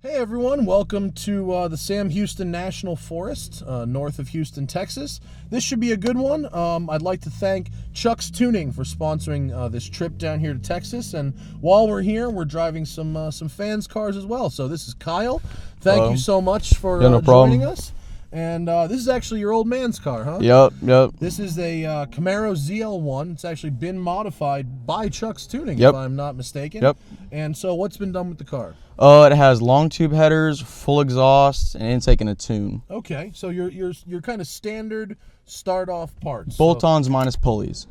Hey everyone, welcome to the Sam Houston National Forest, north of Houston, Texas. This should be a good one. I'd like to thank Chuck's Tuning for sponsoring this trip down here to Texas. And while we're here, we're driving some fans' cars as well. So this is Kyle. Thank you so much for joining us. And this is actually your old man's car, huh? Yep. This is a Camaro ZL1. It's actually been modified by Chuck's Tuning, if I'm not mistaken. Yep. And so what's been done with the car? It has long tube headers, full exhaust, and intake and a tune. Okay, so you're kind of standard start off parts. Bolt-ons minus pulleys.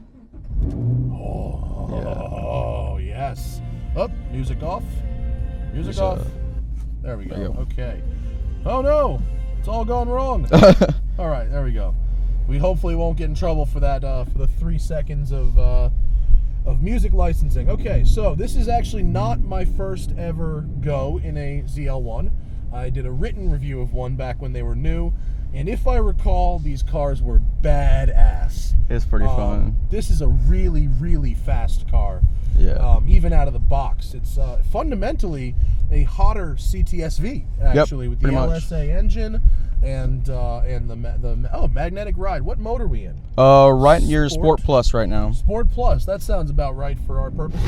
Oh, yes. Up, music off. Music off. There we go. Okay. Oh no, it's all gone wrong. All right, there we go. We hopefully won't get in trouble for that for the 3 seconds of music licensing. Okay, so this is actually not my first ever go in a ZL1. I did a written review of one back when they were new, and if I recall, these cars were badass. It's pretty fun. This is a really, really fast car. Yeah. Even out of the box. It's fundamentally a hotter CTS-V, actually, with the LSA engine and the magnetic ride. What motor are we in? Right in your Sport Plus right now. Sport Plus. That sounds about right for our purposes.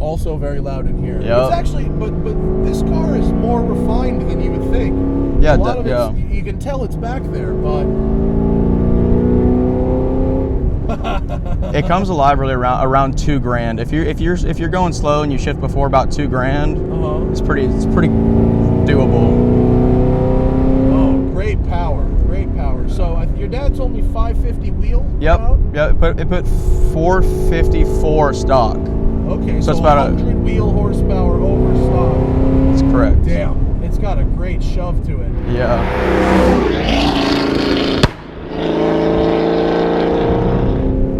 Also very loud in here. Yep. It's actually, but this car is more refined than you would think. Yeah, a lot of it's, you can tell it's back there, but it comes alive really around $2,000. If you're going slow and you shift before about $2,000, it's pretty doable. Oh, great power, great power. So your dad told me 550 wheel. Yep. It put 454 stock. Okay, so it's about 100 wheel horsepower over stock. That's correct. Damn, it's got a great shove to it. Yeah.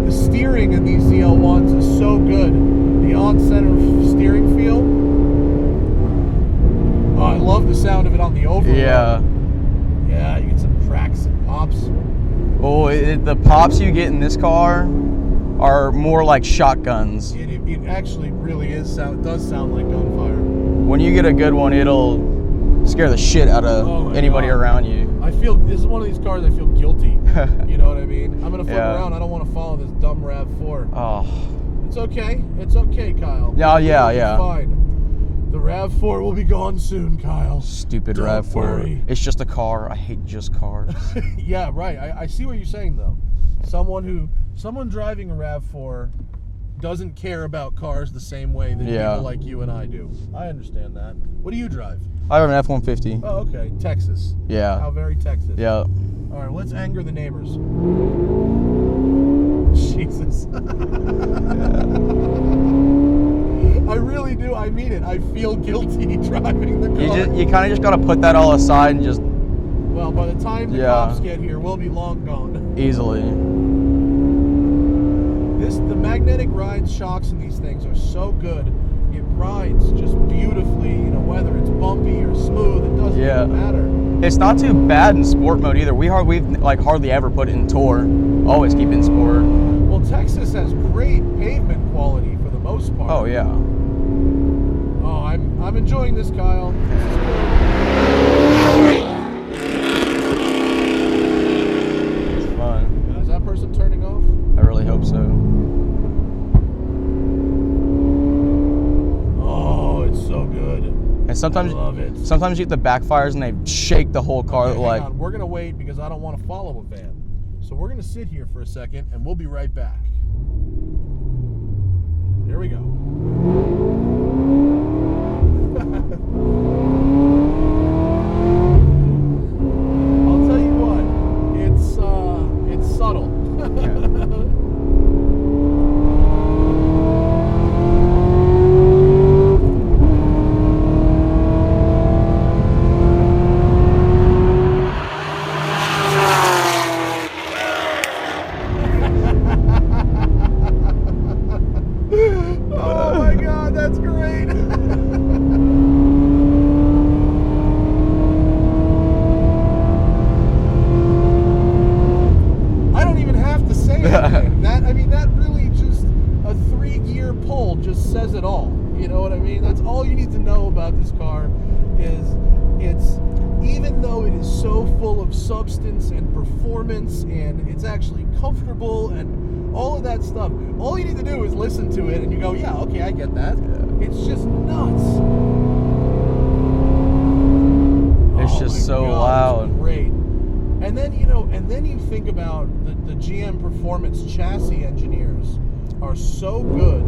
The steering in these ZL1s is so good. The on-center steering feel. Oh, I love the sound of it on the overload. Yeah. Yeah, you get some cracks and pops. Oh, the pops you get in this car are more like shotguns. It actually really does sound like gunfire. When you get a good one, it'll scare the shit out of anybody around you. This is one of these cars I feel guilty. You know what I mean? I'm gonna flip around. I don't want to follow this dumb RAV4. Oh. It's okay. It's okay, Kyle. Yeah. Fine. The RAV4 will be gone soon, Kyle. Stupid RAV4. Worry. It's just a car. I hate just cars. Yeah, right. I see what you're saying though. Someone driving a RAV4 doesn't care about cars the same way that people like you and I do. I understand that. What do you drive? I have an F-150. Oh, okay. Texas. Yeah. How very Texas. Yeah. All right, let's anger the neighbors. Jesus. I really do. I mean it. I feel guilty driving the car. You kind of just got to put that all aside and just... Well, by the time the cops get here, we'll be long gone. Easily. The magnetic ride shocks in these things are so good. It rides just beautifully, whether it's bumpy or smooth, it doesn't even matter. It's not too bad in sport mode either. We've hardly ever put it in tour. Always keep it in sport. Well, Texas has great pavement quality for the most part. Oh yeah. Oh, I'm enjoying this, Kyle. This is good. It's fun. Is that person turning off? I really hope so. So good. And sometimes, I love it. Sometimes you get the backfires and they shake the whole car. Okay, hang on. We're gonna wait because I don't want to follow a van. So we're gonna sit here for a second and we'll be right back. Here we go. I'll tell you what. It's subtle. Oh my God. says it all. You know what I mean? That's all you need to know about this car. It's even though it is so full of substance and performance, and it's actually comfortable and all of that stuff, all you need to do is listen to it and you go, yeah, okay, I get that. Yeah. It's just nuts. It's just so loud. It's great. And then, you think about the GM Performance chassis engineers are so good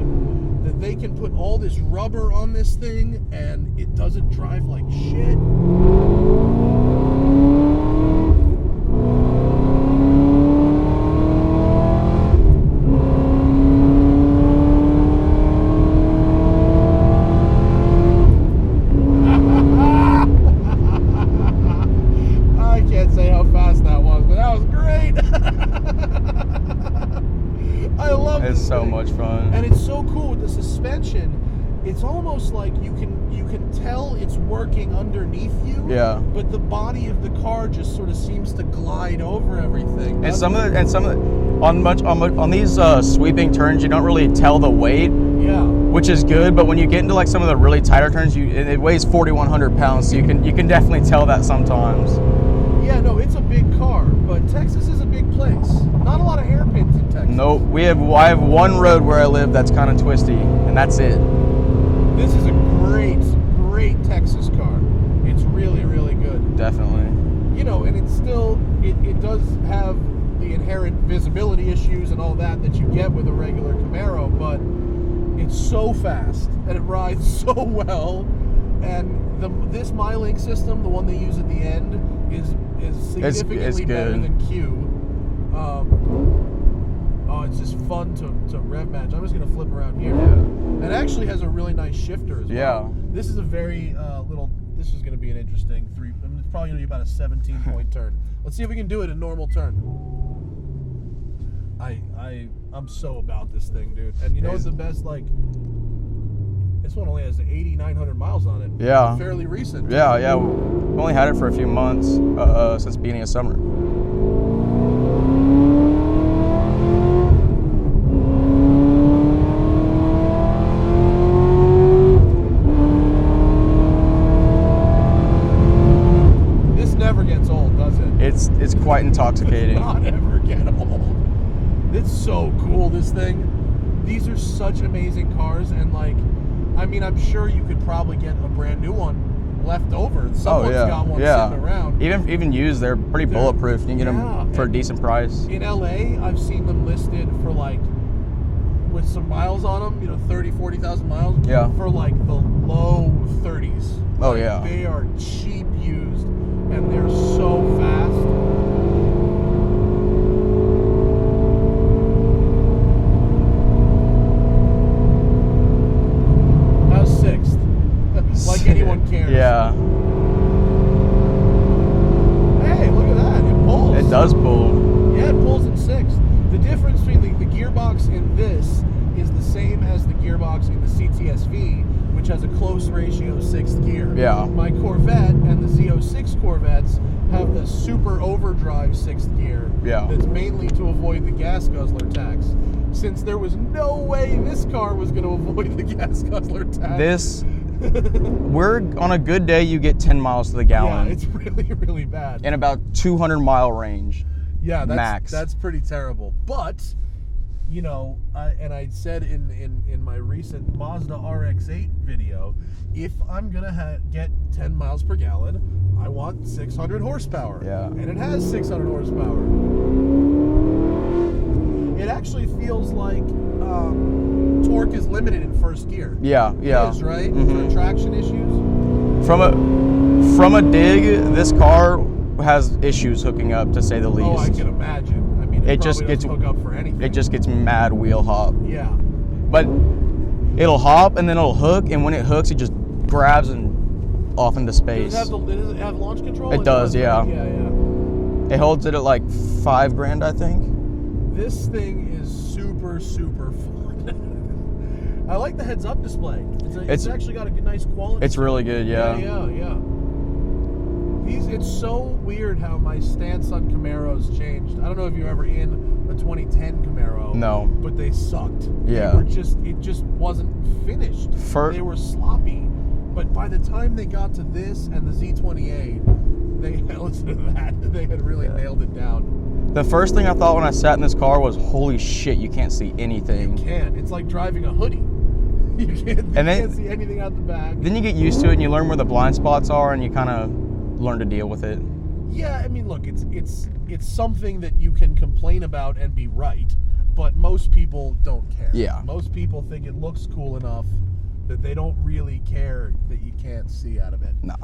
that they can put all this rubber on this thing and it doesn't drive like shit. I can't say how fast that was, but that was great. I love it. It's so much fun. And it's so cool with the suspension. It's almost like you can tell it's working underneath you. Yeah. But the body of the car just sort of seems to glide over everything. And on these sweeping turns, you don't really tell the weight. Yeah. Which is good, but when you get into like some of the really tighter turns, it weighs 4,100 pounds, so you can definitely tell that sometimes. Yeah, no, it's a big car, but Texas is a big place. Not a lot of hairpins in Texas. Nope. I have one road where I live that's kind of twisty, and that's it. This is a great Texas car. It's really, really good. Definitely. And it's still, it does have the inherent visibility issues and all that you get with a regular Camaro, but it's so fast and it rides so well. And this MyLink system, the one they use at the end, is significantly better than Q. It's just fun to rev match. I'm just gonna flip around here. Yeah. It actually has a really nice shifter as well. Yeah. This is a very this is gonna be an interesting it's probably gonna be about a 17-point turn. Let's see if we can do it in normal turn. I'm so about this thing, dude. And what's the best, this one only has 8,900 miles on it. Yeah. Fairly recent. Yeah. We only had it for a few months since the beginning of summer. This never gets old, does it? It's quite intoxicating. It does not ever get old. It's so cool, this thing. These are such amazing cars, and I'm sure you could probably get a brand new one left over. Someone's got one sitting around. Even used, they're pretty bulletproof. You can get them for a decent price. In LA, I've seen them listed for with some miles on them, 30, 40,000 miles. Yeah. For the low 30s. Oh yeah. They are cheap used, and they're so fast. Like anyone cares. Yeah. Hey, look at that. It pulls. It does pull. Yeah, it pulls in sixth. The difference between the gearbox in this is the same as the gearbox in the CTS-V, which has a close ratio sixth gear. Yeah. My Corvette and the Z06 Corvettes have the super overdrive sixth gear. Yeah. That's mainly to avoid the gas guzzler tax. Since there was no way this car was going to avoid the gas guzzler tax. We're on a good day, you get 10 miles to the gallon. Yeah, it's really, really bad. And about 200-mile range. Yeah, max. That's pretty terrible. But, I said in my recent Mazda RX-8 video, if I'm gonna get 10 miles per gallon, I want 600 horsepower. Yeah. And it has 600 horsepower. It actually feels like torque is limited in first gear. Yeah. It is, right? Mm-hmm. For traction issues? From a dig, this car has issues hooking up, to say the least. Oh, I can imagine. It just gets hook up for anything. It just gets mad wheel hop. Yeah. But it'll hop and then it'll hook, and when it hooks, it just grabs and off into space. Does it have launch control? It does, yeah. Yeah. It holds it at like $5,000, I think. This thing is super, super fun. I like the heads-up display. It's actually got a nice quality. It's really good, yeah. Yeah. It's so weird how my stance on Camaros changed. I don't know if you're ever in a a 2010 Camaro. No. But they sucked. Yeah. They were it just wasn't finished. They were sloppy. But by the time they got to this and the Z28, they listen to that. They had really nailed it down. The first thing I thought when I sat in this car was, holy shit, you can't see anything. You can't. It's like driving a hoodie. You can't see anything out the back. Then you get used to it and you learn where the blind spots are and you kind of learn to deal with it. Yeah, I mean, look, it's something that you can complain about and be right, but most people don't care. Yeah. Most people think it looks cool enough that they don't really care that you can't see out of it. No.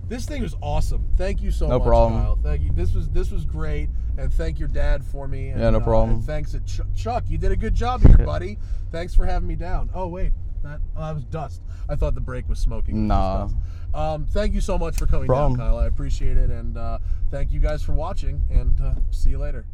This thing was awesome. Thank you so much, problem. Kyle. Thank you. This was great, and thank your dad for me. And, yeah, no problem. And thanks to Chuck. You did a good job here, buddy. Thanks for having me down. Oh wait, that was dust. I thought the brake was smoking. Nah. Thank you so much for coming down, Kyle. I appreciate it, and thank you guys for watching. And see you later.